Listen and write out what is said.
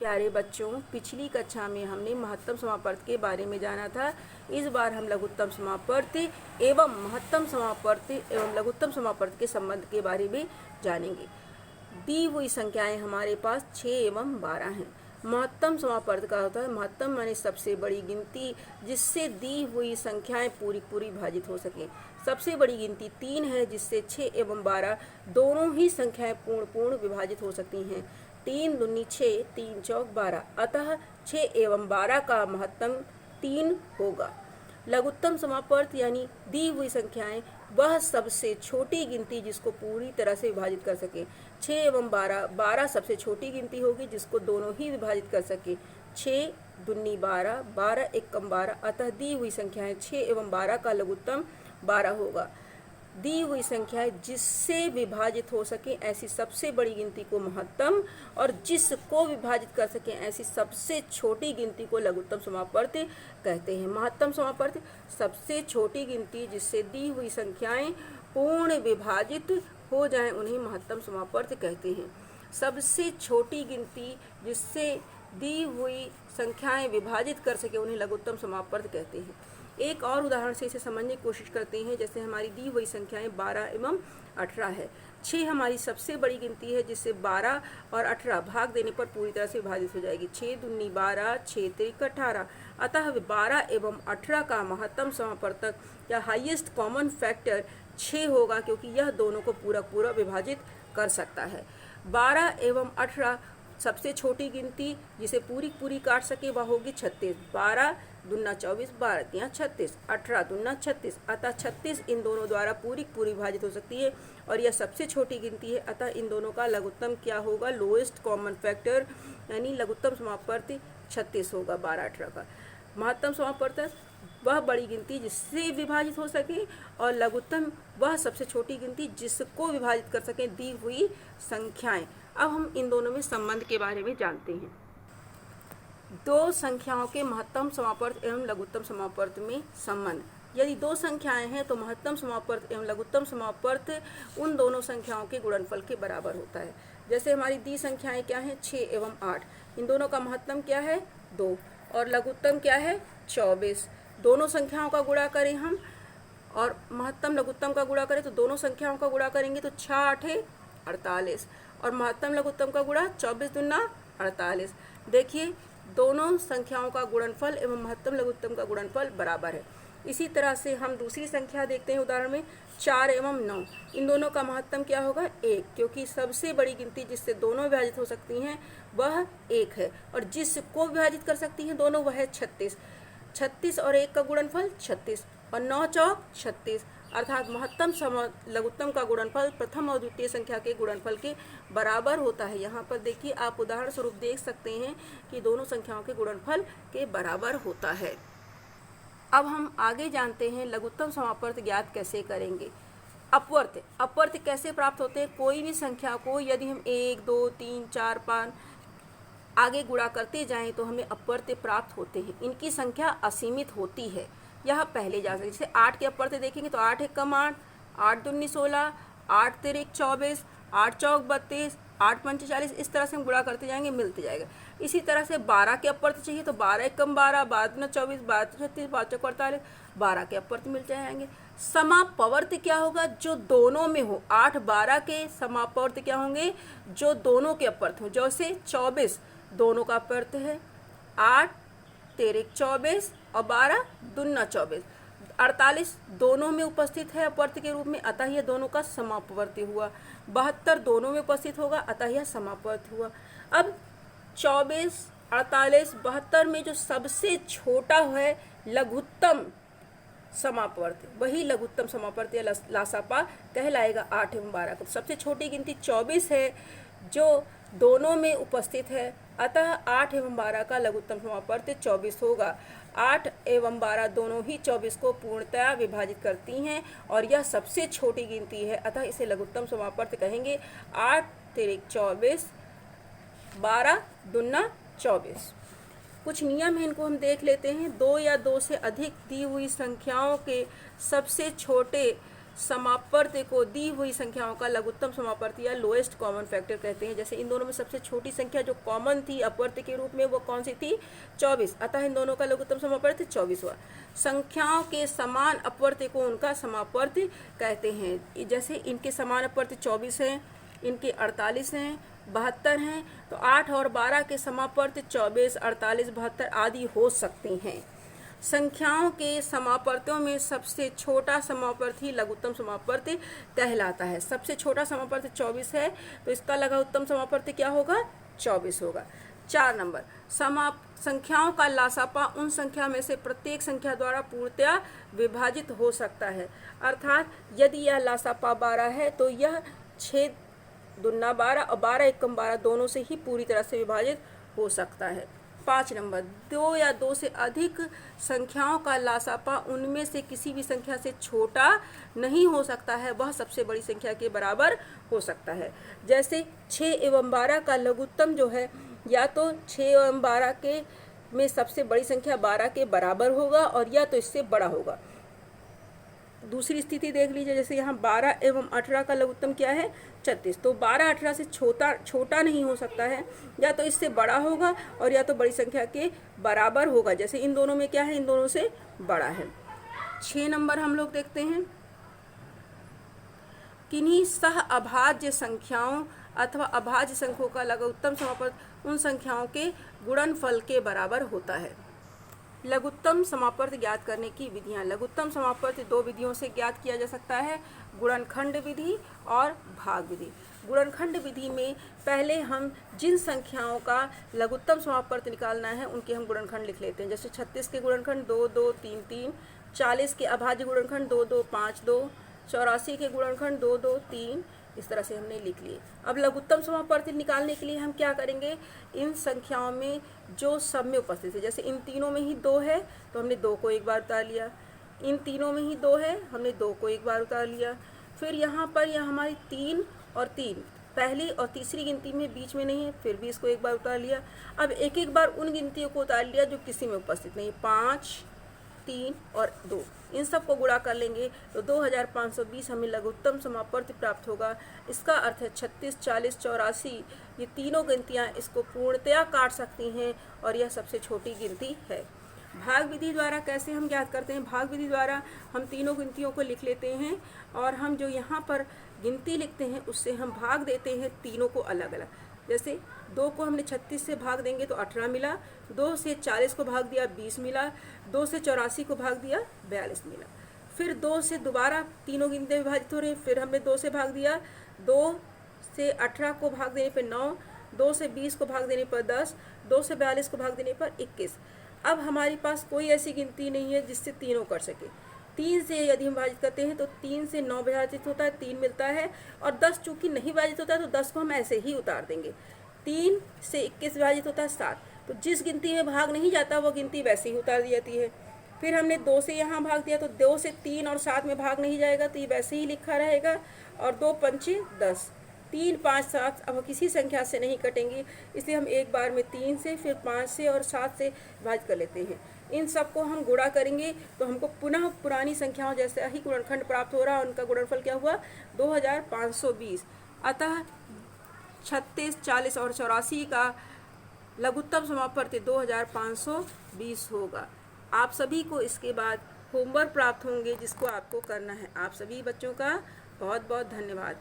प्यारे बच्चों, पिछली कक्षा में हमने महत्तम समापर्त के बारे में जाना था। इस बार हम लघुत्तम समापर्त एवं महत्तम समापर्त एवं लघुत्तम समापर्त के संबंध के बारे में जानेंगे। दी हुई संख्याएं हमारे पास 6 एवं 12 हैं। महत्तम समापर्त का होता है, महत्तम माने सबसे बड़ी गिनती जिससे दी हुई संख्याएं पूरी पूरी विभाजित हो सके। सबसे बड़ी गिनती 3 है जिससे 6 एवं 12 दोनों ही संख्याएं पूर्ण विभाजित हो सकती हैं। 3 दूनी 6, 3 चौक 12, अतः 6 एवं 12 का महत्तम 3 होगा। लघुत्तम समापर्त यानी दी हुई संख्याएं वह सबसे छोटी गिनती जिसको पूरी तरह से विभाजित कर सके। 6 एवं 12, 12 सबसे छोटी गिनती होगी जिसको दोनों ही विभाजित कर सके। 6 दूनी 12, 12 एकम 12, अतः दी हुई संख्याएं 6 एवं 12 का लघुत्तम 12 होगा। दी हुई संख्याएं जिससे विभाजित हो सके ऐसी सबसे बड़ी गिनती को महत्तम और जिसको विभाजित कर सके ऐसी सबसे छोटी गिनती को लघुत्तम समापर्त कहते हैं। महत्तम समापर्त सबसे छोटी गिनती जिससे दी हुई संख्याएं पूर्ण विभाजित हो जाएं उन्हें महत्तम समापर्त कहते हैं। सबसे छोटी गिनती जिससे दी हुई संख्याएं विभाजित कर सके उन्हें लघुत्तम समापर्त कहते हैं। एक और उदाहरण से इसे समझने की कोशिश करते हैं। जैसे हमारी दी हुई संख्याएं 12 एवं 18 है। 6 हमारी सबसे बड़ी गिनती है जिससे 12 और 18 भाग देने पर पूरी तरह से विभाजित हो जाएगी। 6 दूनी 12, 6 तिरिक 18, अतः 12 एवं 18 का महत्तम समापर्तक या हाईएस्ट कॉमन फैक्टर 6 होगा क्योंकि यह दोनों को पूरा विभाजित कर सकता है। 12 एवं 18 सबसे छोटी गिनती जिसे पूरी काट सके वह होगी 36। 12 दूना 24, 12 तिया 36, 18 दूना 36, अतः 36 इन दोनों द्वारा पूरी विभाजित हो सकती है और यह सबसे छोटी गिनती है। अतः इन दोनों का लघुत्तम क्या होगा? लोएस्ट कॉमन फैक्टर यानी लघुत्तम समापर्त 36 होगा 12, 18 का। महत्तम समापर्त वह बड़ी गिनती जिससे विभाजित हो सके और लघुत्तम वह सबसे छोटी गिनती जिसको विभाजित कर सके दी हुई संख्याएं। अब हम इन दोनों में संबंध के बारे में जानते हैं। दो संख्याओं के महत्तम समापर्त एवं लघुत्तम समापर्त में संबंध। यदि दो संख्याएं हैं तो महत्तम समापर्त एवं लघुत्तम समापर्त उन दोनों संख्याओं के गुणनफल के बराबर होता है। जैसे हमारी दी संख्याएं क्या हैं? 6 एवं 8। इन दोनों का महत्तम क्या है? 2 और लघुत्तम क्या है? 24। दोनों संख्याओं का गुणा करें हम और महत्तम लघुत्तम का गुणा करें तो दोनों संख्याओं का गुणा करेंगे तो 6 8 48 और महत्तम लघुत्तम का गुणा 24 दूना 48। देखिए दोनों संख्याओं का गुणनफल एवं महत्तम लघुत्तम का गुणनफल बराबर है। इसी तरह से हम दूसरी संख्या देखते हैं उदाहरण में 4 एवं 9। इन दोनों का महत्तम क्या होगा? 1, क्योंकि सबसे बड़ी गिनती जिससे दोनों विभाजित हो सकती हैं वह 1 है और जिसको विभाजित कर सकती हैं दोनों वह है 36। 36 और 1 का गुणनफल 36 और 9 चौक 36, अर्थात महत्तम लघुत्तम का गुणनफल प्रथम और द्वितीय संख्या के गुणनफल के बराबर होता है। यहाँ पर देखिए आप उदाहरण स्वरूप देख सकते हैं कि दोनों संख्याओं के गुणनफल के बराबर होता है। अब हम आगे जानते हैं लघुत्तम समापर्त ज्ञात कैसे करेंगे। अपवर्त कैसे प्राप्त होते हैं? कोई भी संख्या को यदि हम 1 2 3 4 5 आगे गुणा करते जाएं तो हमें अपवर्त प्राप्त होते हैं। इनकी संख्या असीमित होती है, यह पहले जा सकते। जैसे 8 के अपवर्त देखेंगे तो 8 एकम 8, 8 दूनी 16, 8 तिरिक 24, 8 चौक 32, 8 पंच 40, इस तरह से हम गुणा करते जाएंगे मिलते जाएगा। इसी तरह से 12 के अपवर्त चाहिए तो 12 एकम 12, 12 दूना 24, 12 36, 12 चौक 48, 12 के अपवर्त मिल जाएंगे। समापवर्त क्या होगा? जो दोनों में हो। 8 12 के समापवर्त क्या होंगे? जो दोनों के अपवर्त हो। जैसे 24 दोनों का अपवर्त है, 8 तिरिक 24 और 12 दूना 24, 48 दोनों में उपस्थित है अपवर्त के रूप में, अतः यह दोनों का समापवर्ती हुआ। 72 दोनों में उपस्थित होगा, अतः यह समापवर्ती हुआ। अब 24 48 72 में जो सबसे छोटा है लघुत्तम समापवर्त, वही लघुत्तम समापवर्त या लासापा कहलाएगा 8 एवं 12 का। सबसे छोटी गिनती 24 है जो दोनों में उपस्थित है, अतः 8 एवं 12 का लघुत्तम समापर्त 24 होगा। 8 एवं 12 दोनों ही 24 को पूर्णतया विभाजित करती हैं और यह सबसे छोटी गिनती है, अतः इसे लघुत्तम समापर्त कहेंगे। 8 तिरिक 24, 12 दूना 24। कुछ नियम हैं, इनको हम देख लेते हैं। 2 या 2 से अधिक दी हुई संख्याओं के सबसे छोटे समापर्त्य को दी हुई संख्याओं का लघुत्तम समापर्त्य या लोएस्ट कॉमन फैक्टर कहते हैं। जैसे इन दोनों में सबसे छोटी संख्या जो कॉमन थी अपवर्त्य के रूप में वो कौन सी थी? 24। अतः इन दोनों का लघुत्तम समापर्त्य 24 हुआ। संख्याओं के समान अपवर्त्य को उनका समापर्त्य कहते हैं। जैसे इनके समान अपवर्त्य 24 हैं, इनके 48 हैं, 72 हैं, तो 8 और 12 के समापर्त्य 24, 48, 72 आदि हो सकते हैं। संख्याओं के समापर्त्यों में सबसे छोटा समापर्त्य ही लघुत्तम समापर्त्य कहलाता है। सबसे छोटा समापर्त्य 24 है, तो इसका लघुत्तम समापर्त्य क्या होगा? 24 होगा। 4 नंबर, संख्याओं का लासापा उन संख्या में से प्रत्येक संख्या द्वारा पूर्णतया विभाजित हो सकता है। अर्थात यदि यह लासापा 12 है तो यह 6 दूना 12 और 12 एकम 12 दोनों से ही पूरी तरह से विभाजित हो सकता है। 5 नंबर, 2 या 2 से अधिक संख्याओं का लासापा उनमें से किसी भी संख्या से छोटा नहीं हो सकता है, वह सबसे बड़ी संख्या के बराबर हो सकता है। जैसे 6 एवं 12 का लघुत्तम जो है या तो 6 एवं 12 के में सबसे बड़ी संख्या 12 के बराबर होगा और या तो इससे बड़ा होगा। दूसरी स्थिति देख लीजिए, जैसे यहाँ 12 एवं 18 का लघुत्तम क्या है? 36। तो 12 18 से छोटा नहीं हो सकता है, या तो इससे बड़ा होगा और या तो बड़ी संख्या के बराबर होगा। जैसे इन दोनों में क्या है? इन दोनों से बड़ा है। 6 नंबर हम लोग देखते हैं, किन्हीं सह अभाज्य संख्याओं अथवा अभाज्य संख्याओं का लघुत्तम समापर्त्य उन संख्याओं के गुणनफल के बराबर होता है। लघुत्तम समापर्त्य ज्ञात करने की विधियां। लघुत्तम समापर्त्य 2 विधियों से ज्ञात किया जा सकता है, गुणनखंड विधि और भाग विधि। गुणनखंड विधि में पहले हम जिन संख्याओं का लघुत्तम समापर्त्य निकालना है उनके हम गुणनखंड लिख लेते हैं। जैसे 36 के गुणनखंड 2 2 3 3, 40 के अभाज्य गुणनखंड 2 2 5 2, 84 के गुणनखंड 2 2 3, इस तरह से हमने लिख लिए। अब लघुत्तम समापर्त्य निकालने के लिए हम क्या करेंगे? इन संख्याओं में जो सब में उपस्थित है, जैसे इन तीनों में ही 2 है तो हमने 2 को एक बार उतार लिया, इन तीनों में ही 2 है हमने 2 को एक बार उतार लिया। फिर यहाँ पर यह हमारी 3 और 3 पहली और तीसरी गिनती में बीच में नहीं है, फिर भी इसको एक बार उतार लिया। अब एक एक बार उन गिनतियों को उतार लिया जो किसी में उपस्थित नहीं, 5 3 और 2, इन सब को गुणा कर लेंगे तो 2520 हमें लघुत्तम समापर्त्य प्राप्त होगा। इसका अर्थ है 36 40 84 ये तीनों गिनतियाँ इसको पूर्णतया काट सकती हैं और यह सबसे छोटी गिनती है। भाग विधि द्वारा कैसे हम ज्ञात करते हैं? भाग विधि द्वारा हम तीनों गिनतियों को लिख लेते हैं और हम जो यहाँ पर गिनती लिखते हैं उससे हम भाग देते हैं तीनों को अलग अलग। जैसे 2 को हमने 36 से भाग देंगे तो 18 मिला, 2 से 40 को भाग दिया 20 मिला, 2 से 84 को भाग दिया 42 मिला। फिर 2 से दोबारा तीनों गिनतियाँ विभाजित हो रही हैं, फिर हमने 2 से भाग दिया, 2 से 18 को भाग देने पर 9, 2 से 20 को भाग देने पर 10, 2 से 42 को भाग देने पर 21। अब हमारे पास कोई ऐसी गिनती नहीं है जिससे तीनों कर सके। 3 से यदि हम विभाजित करते हैं तो 3 से 9 विभाजित होता है, 3 मिलता है, और 10 चूँकि नहीं विभाजित होता है तो 10 को हम ऐसे ही उतार देंगे। 3 से 21 विभाजित होता है 7, तो जिस गिनती में भाग नहीं जाता वो गिनती वैसे ही उतार दी जाती है। फिर हमने 2 से यहाँ भाग दिया तो 2 से 3 और 7 में भाग नहीं जाएगा तो ये वैसे ही लिखा रहेगा, और 2 पंचे 10, 3 5 7 अब किसी संख्या से नहीं कटेंगे, इसलिए हम एक बार में 3 से फिर 5 से और 7 से विभाजित कर लेते हैं। इन सबको हम गुणा करेंगे तो हमको पुनः पुरानी संख्याओं जैसे ही गुणनखंड प्राप्त हो रहा है। उनका गुणनफल क्या हुआ? 2520। अतः 36 40 और 84 का लघुत्तम समापर्त्य 2520 होगा। आप सभी को इसके बाद होमवर्क प्राप्त होंगे जिसको आपको करना है। आप सभी बच्चों का बहुत बहुत धन्यवाद।